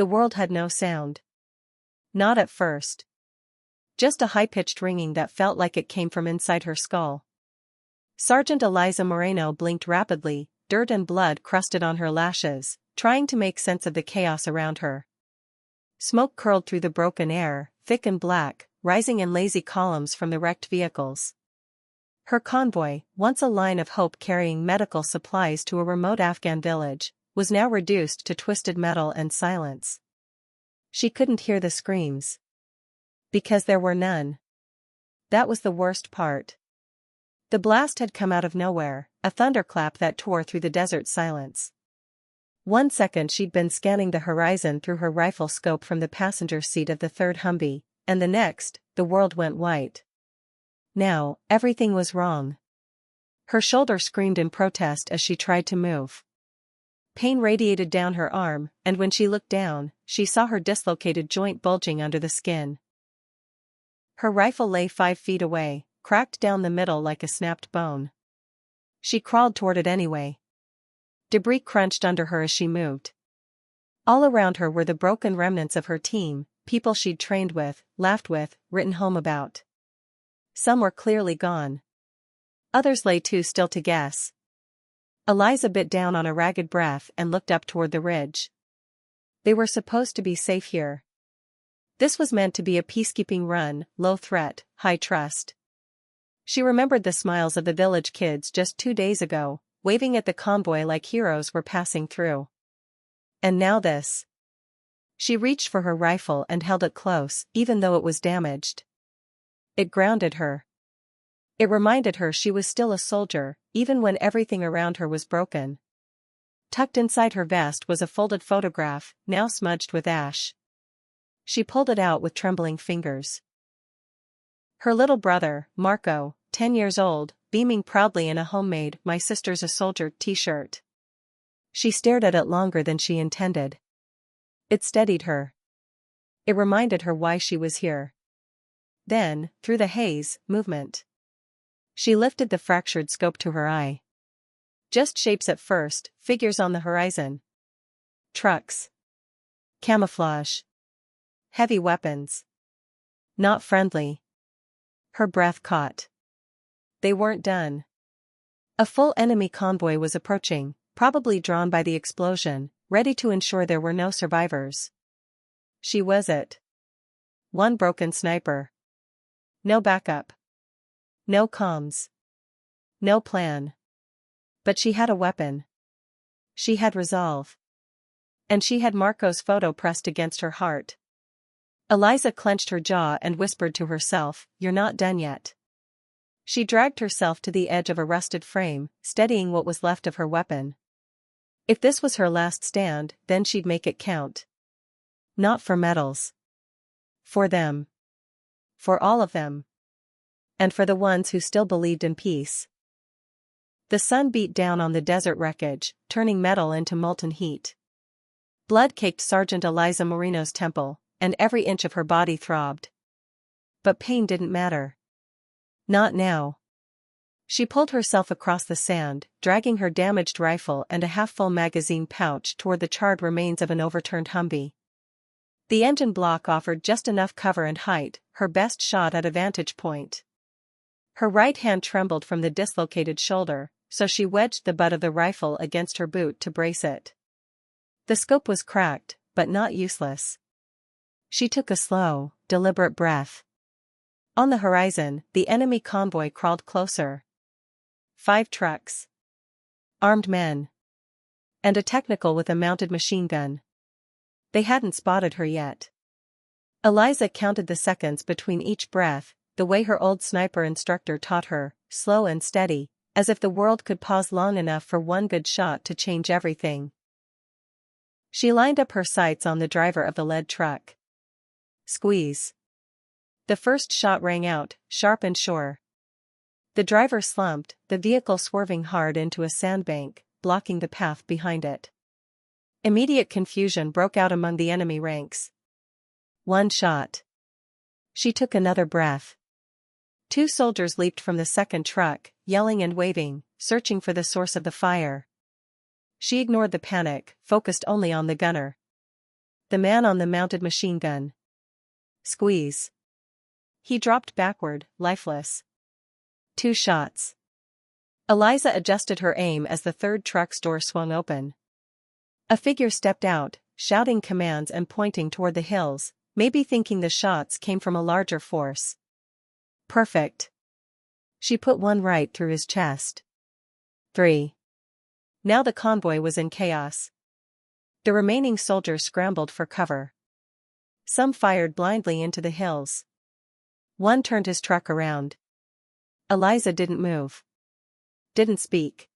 The world had no sound. Not at first. Just a high-pitched ringing that felt like it came from inside her skull. Sergeant Eliza Moreno blinked rapidly, dirt and blood crusted on her lashes, trying to make sense of the chaos around her. Smoke curled through the broken air, thick and black, rising in lazy columns from the wrecked vehicles. Her convoy, once a line of hope carrying medical supplies to a remote Afghan village, was now reduced to twisted metal and silence. She couldn't hear the screams. Because there were none. That was the worst part. The blast had come out of nowhere, a thunderclap that tore through the desert silence. 1 second she'd been scanning the horizon through her rifle scope from the passenger seat of the third Humvee, and the next, the world went white. Now, everything was wrong. Her shoulder screamed in protest as she tried to move. Pain radiated down her arm, and when she looked down, she saw her dislocated joint bulging under the skin. Her rifle lay 5 feet away, cracked down the middle like a snapped bone. She crawled toward it anyway. Debris crunched under her as she moved. All around her were the broken remnants of her team, people she'd trained with, laughed with, written home about. Some were clearly gone. Others lay too still to guess. Eliza bit down on a ragged breath and looked up toward the ridge. They were supposed to be safe here. This was meant to be a peacekeeping run, low threat, high trust. She remembered the smiles of the village kids just 2 days ago, waving at the convoy like heroes were passing through. And now this. She reached for her rifle and held it close, even though it was damaged. It grounded her. It reminded her she was still a soldier, even when everything around her was broken. Tucked inside her vest was a folded photograph, now smudged with ash. She pulled it out with trembling fingers. Her little brother, Marco, 10 years old, beaming proudly in a homemade "My Sister's a Soldier" t-shirt. She stared at it longer than she intended. It steadied her. It reminded her why she was here. Then, through the haze, movement. She lifted the fractured scope to her eye. Just shapes at first, figures on the horizon. Trucks. Camouflage. Heavy weapons. Not friendly. Her breath caught. They weren't done. A full enemy convoy was approaching, probably drawn by the explosion, ready to ensure there were no survivors. She was it. One broken sniper. No backup. No comms. No plan. But she had a weapon. She had resolve. And she had Marco's photo pressed against her heart. Eliza clenched her jaw and whispered to herself, "You're not done yet." She dragged herself to the edge of a rusted frame, steadying what was left of her weapon. If this was her last stand, then she'd make it count. Not for medals. For them. For all of them. And for the ones who still believed in peace. The sun beat down on the desert wreckage, turning metal into molten heat. Blood caked Sergeant Eliza Moreno's temple, and every inch of her body throbbed. But pain didn't matter. Not now. She pulled herself across the sand, dragging her damaged rifle and a half-full magazine pouch toward the charred remains of an overturned Humvee. The engine block offered just enough cover and height, her best shot at a vantage point. Her right hand trembled from the dislocated shoulder, so she wedged the butt of the rifle against her boot to brace it. The scope was cracked, but not useless. She took a slow, deliberate breath. On the horizon, the enemy convoy crawled closer. 5 trucks. Armed men. And a technical with a mounted machine gun. They hadn't spotted her yet. Eliza counted the seconds between each breath, the way her old sniper instructor taught her, slow and steady, as if the world could pause long enough for one good shot to change everything. She lined up her sights on the driver of the lead truck. Squeeze. The first shot rang out, sharp and sure. The driver slumped, the vehicle swerving hard into a sandbank, blocking the path behind it. Immediate confusion broke out among the enemy ranks. 1 shot. She took another breath. 2 soldiers leaped from the second truck, yelling and waving, searching for the source of the fire. She ignored the panic, focused only on the gunner. The man on the mounted machine gun. Squeeze. He dropped backward, lifeless. 2 shots. Eliza adjusted her aim as the third truck's door swung open. A figure stepped out, shouting commands and pointing toward the hills, maybe thinking the shots came from a larger force. Perfect. She put one right through his chest. 3. Now the convoy was in chaos. The remaining soldiers scrambled for cover. Some fired blindly into the hills. One turned his truck around. Eliza didn't move. Didn't speak.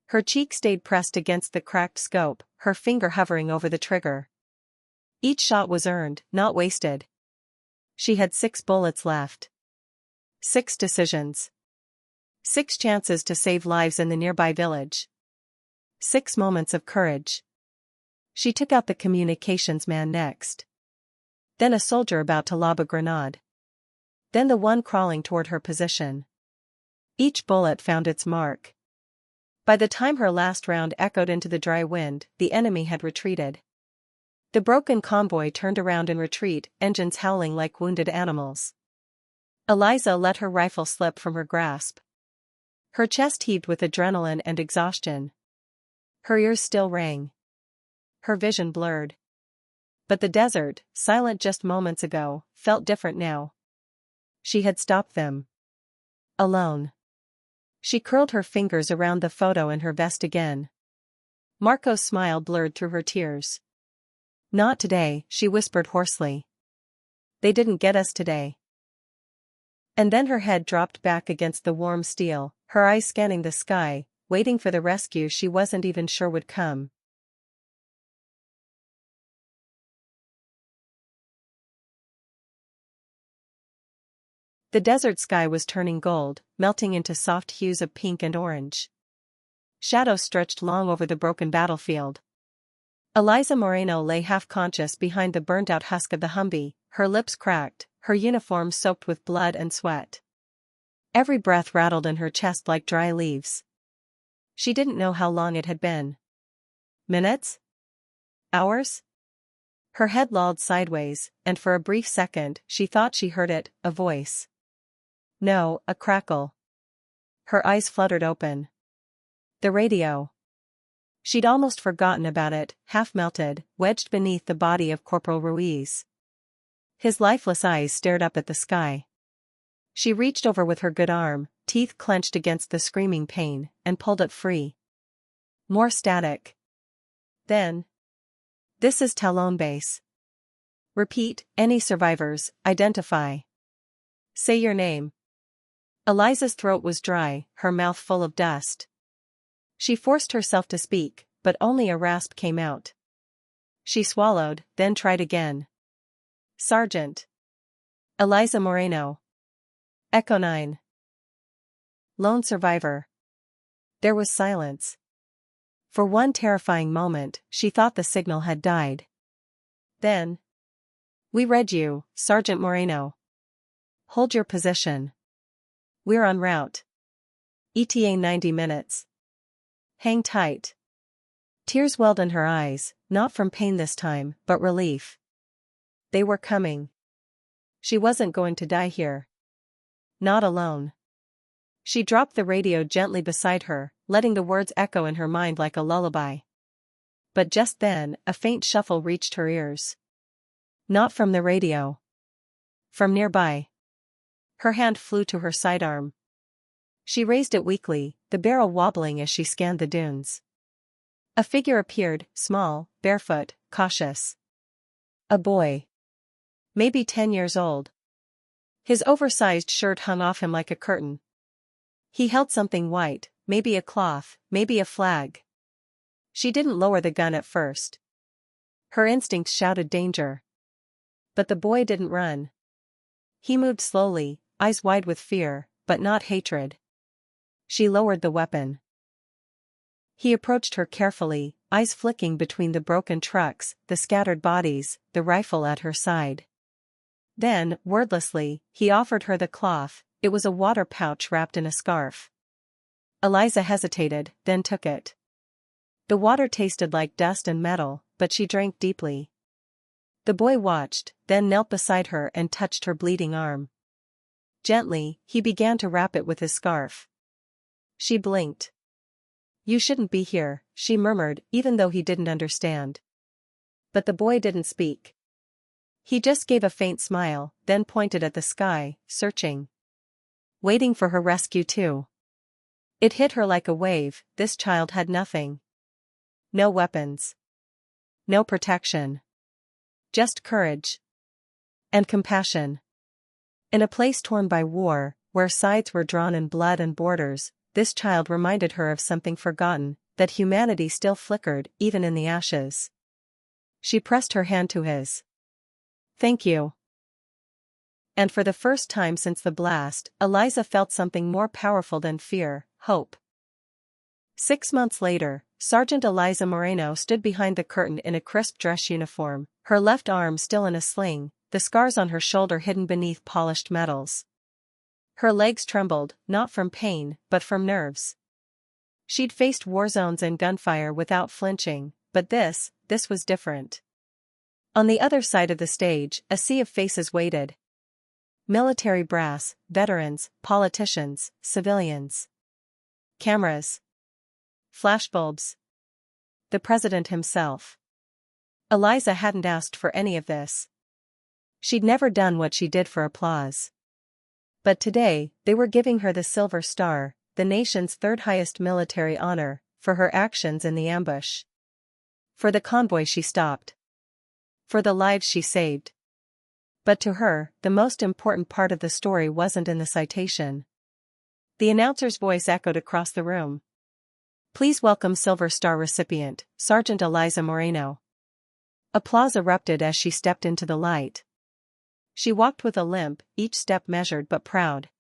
Her cheek stayed pressed against the cracked scope, her finger hovering over the trigger. Each shot was earned, not wasted. She had 6 bullets left. 6 decisions. 6 chances to save lives in the nearby village. 6 moments of courage. She took out the communications man next. Then a soldier about to lob a grenade. Then the one crawling toward her position. Each bullet found its mark. By the time her last round echoed into the dry wind, the enemy had retreated. The broken convoy turned around in retreat, engines howling like wounded animals. Eliza let her rifle slip from her grasp. Her chest heaved with adrenaline and exhaustion. Her ears still rang. Her vision blurred. But the desert, silent just moments ago, felt different now. She had stopped them. Alone. She curled her fingers around the photo in her vest again. Marco's smile blurred through her tears. Not today, she whispered hoarsely. They didn't get us today. And then her head dropped back against the warm steel, her eyes scanning the sky, waiting for the rescue she wasn't even sure would come. The desert sky was turning gold, melting into soft hues of pink and orange. Shadows stretched long over the broken battlefield. Eliza Moreno lay half-conscious behind the burnt-out husk of the Humvee, her lips cracked, her uniform soaked with blood and sweat. Every breath rattled in her chest like dry leaves. She didn't know how long it had been. Minutes? Hours? Her head lolled sideways, and for a brief second she thought she heard it, a voice. No, a crackle. Her eyes fluttered open. The radio. She'd almost forgotten about it, half-melted, wedged beneath the body of Corporal Ruiz. His lifeless eyes stared up at the sky. She reached over with her good arm, teeth clenched against the screaming pain, and pulled it free. More static. Then. This is Talon Base. Repeat, any survivors, identify. Say your name. Eliza's throat was dry, her mouth full of dust. She forced herself to speak, but only a rasp came out. She swallowed, then tried again. Sergeant. Eliza Moreno. Echo 9. Lone survivor. There was silence. For one terrifying moment, she thought the signal had died. Then. We read you, Sergeant Moreno. Hold your position. We're en route. ETA 90 minutes. Hang tight. Tears welled in her eyes, not from pain this time, but relief. They were coming. She wasn't going to die here. Not alone. She dropped the radio gently beside her, letting the words echo in her mind like a lullaby. But just then, a faint shuffle reached her ears. Not from the radio. From nearby. Her hand flew to her sidearm. She raised it weakly, the barrel wobbling as she scanned the dunes. A figure appeared, small, barefoot, cautious. A boy. Maybe 10 years old. His oversized shirt hung off him like a curtain. He held something white, maybe a cloth, maybe a flag. She didn't lower the gun at first. Her instincts shouted danger. But the boy didn't run. He moved slowly, eyes wide with fear, but not hatred. She lowered the weapon. He approached her carefully, eyes flicking between the broken trucks, the scattered bodies, the rifle at her side. Then, wordlessly, he offered her the cloth. It was a water pouch wrapped in a scarf. Eliza hesitated, then took it. The water tasted like dust and metal, but she drank deeply. The boy watched, then knelt beside her and touched her bleeding arm. Gently, he began to wrap it with his scarf. She blinked. "You shouldn't be here," she murmured, even though he didn't understand. But the boy didn't speak. He just gave a faint smile, then pointed at the sky, searching. Waiting for her rescue too. It hit her like a wave, this child had nothing. No weapons. No protection. Just courage. And compassion. In a place torn by war, where sides were drawn in blood and borders, this child reminded her of something forgotten, that humanity still flickered, even in the ashes. She pressed her hand to his. "Thank you." And for the first time since the blast, Eliza felt something more powerful than fear, hope. 6 months later, Sergeant Eliza Moreno stood behind the curtain in a crisp dress uniform, her left arm still in a sling, the scars on her shoulder hidden beneath polished metals. Her legs trembled, not from pain, but from nerves. She'd faced war zones and gunfire without flinching, but this was different. On the other side of the stage, a sea of faces waited. Military brass, veterans, politicians, civilians. Cameras. Flashbulbs. The president himself. Eliza hadn't asked for any of this. She'd never done what she did for applause. But today, they were giving her the Silver Star, the nation's third highest military honor, for her actions in the ambush. For the convoy she stopped. For the lives she saved. But to her, the most important part of the story wasn't in the citation. The announcer's voice echoed across the room. "Please welcome Silver Star recipient, Sergeant Eliza Moreno." Applause erupted as she stepped into the light. She walked with a limp, each step measured but proud.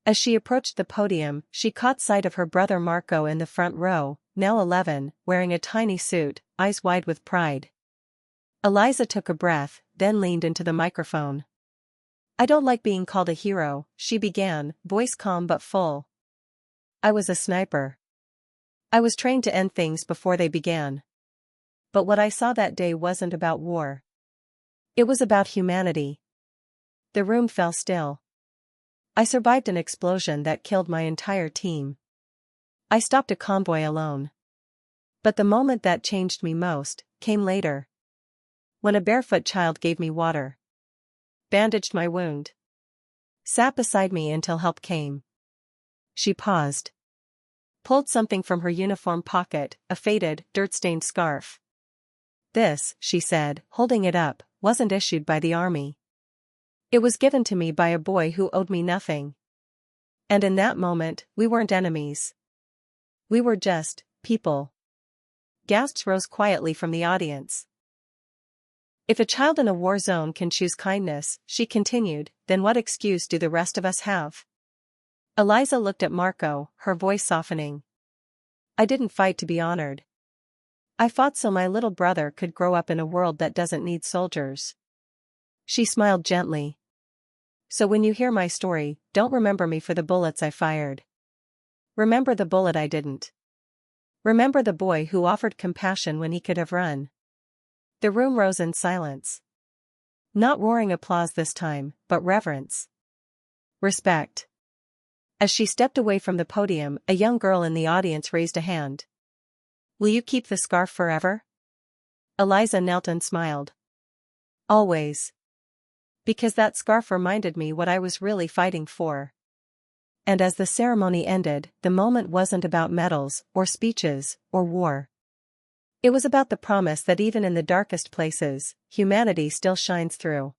As she approached the podium, she caught sight of her brother Marco in the front row, now 11, wearing a tiny suit, eyes wide with pride. Eliza took a breath, then leaned into the microphone. "I don't like being called a hero," she began, voice calm but full. "I was a sniper. I was trained to end things before they began. But what I saw that day wasn't about war. It was about humanity." The room fell still. "I survived an explosion that killed my entire team. I stopped a convoy alone. But the moment that changed me most came later. When a barefoot child gave me water. Bandaged my wound. Sat beside me until help came." She paused. Pulled something from her uniform pocket, a faded, dirt-stained scarf. "This," she said, holding it up, "wasn't issued by the army. It was given to me by a boy who owed me nothing. And in that moment, we weren't enemies. We were just people." Gasps rose quietly from the audience. "If a child in a war zone can choose kindness," she continued, "then what excuse do the rest of us have?" Eliza looked at Marco, her voice softening. "I didn't fight to be honored. I fought so my little brother could grow up in a world that doesn't need soldiers." She smiled gently. "So when you hear my story, don't remember me for the bullets I fired. Remember the bullet I didn't. Remember the boy who offered compassion when he could have run." The room rose in silence. Not roaring applause this time, but reverence. Respect. As she stepped away from the podium, a young girl in the audience raised a hand. "Will you keep the scarf forever?" Eliza knelt and smiled. "Always. Because that scarf reminded me what I was really fighting for." And as the ceremony ended, the moment wasn't about medals, or speeches, or war. It was about the promise that even in the darkest places, humanity still shines through.